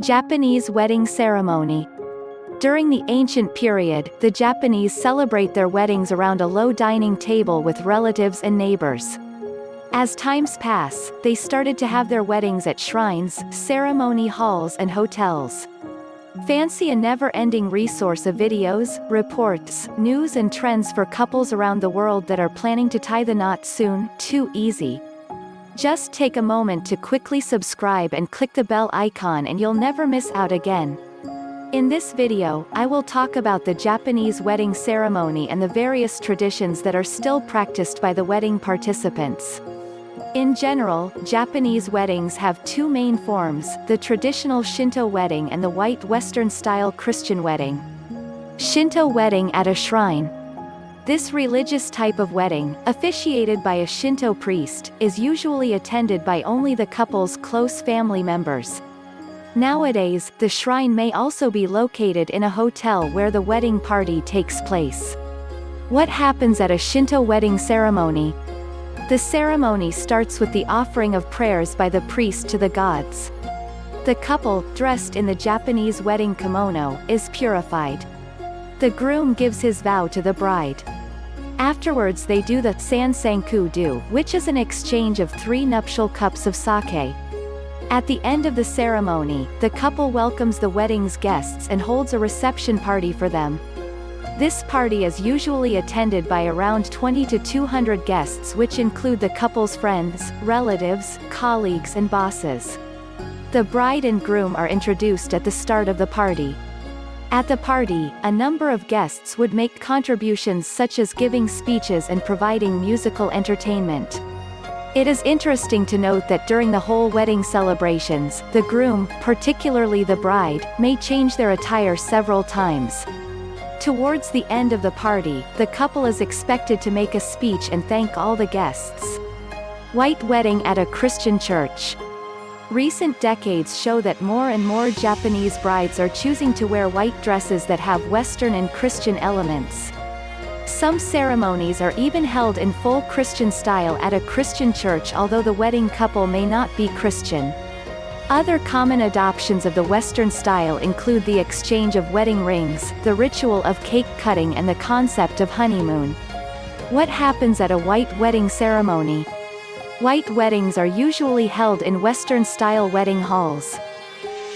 Japanese wedding ceremony. During the ancient period, the Japanese celebrate their weddings around a low dining table with relatives and neighbors. As times pass, they started to have their weddings at shrines, ceremony halls and hotels. Fancy a never-ending resource of videos, reports, news and trends for couples around the world that are planning to tie the knot soon? Too easy. Just take a moment to quickly subscribe and click the bell icon and you'll never miss out again. In this video, I will talk about the Japanese wedding ceremony and the various traditions that are still practiced by the wedding participants. In general, Japanese weddings have two main forms, the traditional Shinto wedding and the white Western-style Christian wedding. Shinto wedding at a shrine. This religious type of wedding, officiated by a Shinto priest, is usually attended by only the couple's close family members. Nowadays, the shrine may also be located in a hotel where the wedding party takes place. What happens at a Shinto wedding ceremony? The ceremony starts with the offering of prayers by the priest to the gods. The couple, dressed in the Japanese wedding kimono, is purified. The groom gives his vow to the bride. Afterwards they do the sanku, which is an exchange of 3 nuptial cups of sake. At the end of the ceremony, the couple welcomes the wedding's guests and holds a reception party for them. This party is usually attended by around 20 to 200 guests, which include the couple's friends, relatives, colleagues and bosses. The bride and groom are introduced at the start of the party. At the party, a number of guests would make contributions such as giving speeches and providing musical entertainment. It is interesting to note that during the whole wedding celebrations, the groom, particularly the bride, may change their attire several times. Towards the end of the party, the couple is expected to make a speech and thank all the guests. White wedding at a Christian church. Recent decades show that more and more Japanese brides are choosing to wear white dresses that have Western and Christian elements. Some ceremonies are even held in full Christian style at a Christian church, although the wedding couple may not be Christian. Other common adoptions of the Western style include the exchange of wedding rings, the ritual of cake cutting and the concept of honeymoon. What happens at a white wedding ceremony? White weddings are usually held in Western-style wedding halls.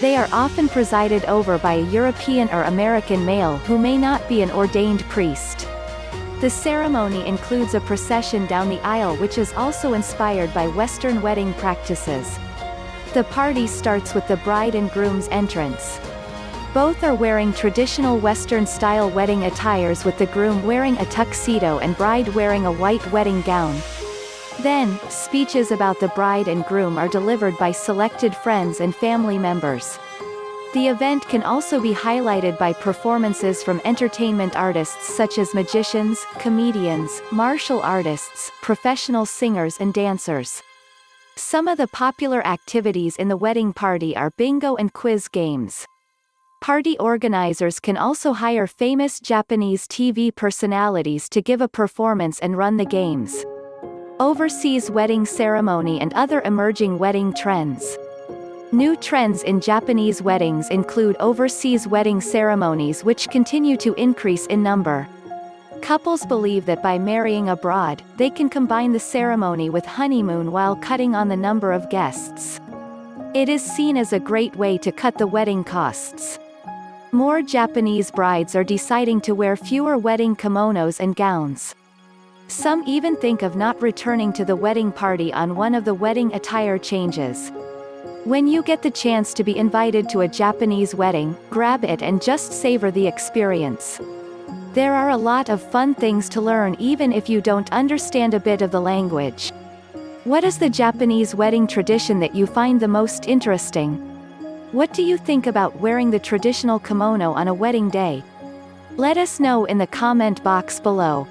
They are often presided over by a European or American male who may not be an ordained priest. The ceremony includes a procession down the aisle which is also inspired by Western wedding practices. The party starts with the bride and groom's entrance. Both are wearing traditional Western-style wedding attires, with the groom wearing a tuxedo and bride wearing a white wedding gown. Then, speeches about the bride and groom are delivered by selected friends and family members. The event can also be highlighted by performances from entertainment artists such as magicians, comedians, martial artists, professional singers and dancers. Some of the popular activities in the wedding party are bingo and quiz games. Party organizers can also hire famous Japanese TV personalities to give a performance and run the games. Overseas wedding ceremony and other emerging wedding trends. New trends in Japanese weddings include overseas wedding ceremonies, which continue to increase in number. Couples believe that by marrying abroad, they can combine the ceremony with honeymoon while cutting on the number of guests. It is seen as a great way to cut the wedding costs. More Japanese brides are deciding to wear fewer wedding kimonos and gowns. Some even think of not returning to the wedding party on one of the wedding attire changes. When you get the chance to be invited to a Japanese wedding, grab it and just savor the experience. There are a lot of fun things to learn even if you don't understand a bit of the language. What is the Japanese wedding tradition that you find the most interesting? What do you think about wearing the traditional kimono on a wedding day? Let us know in the comment box below.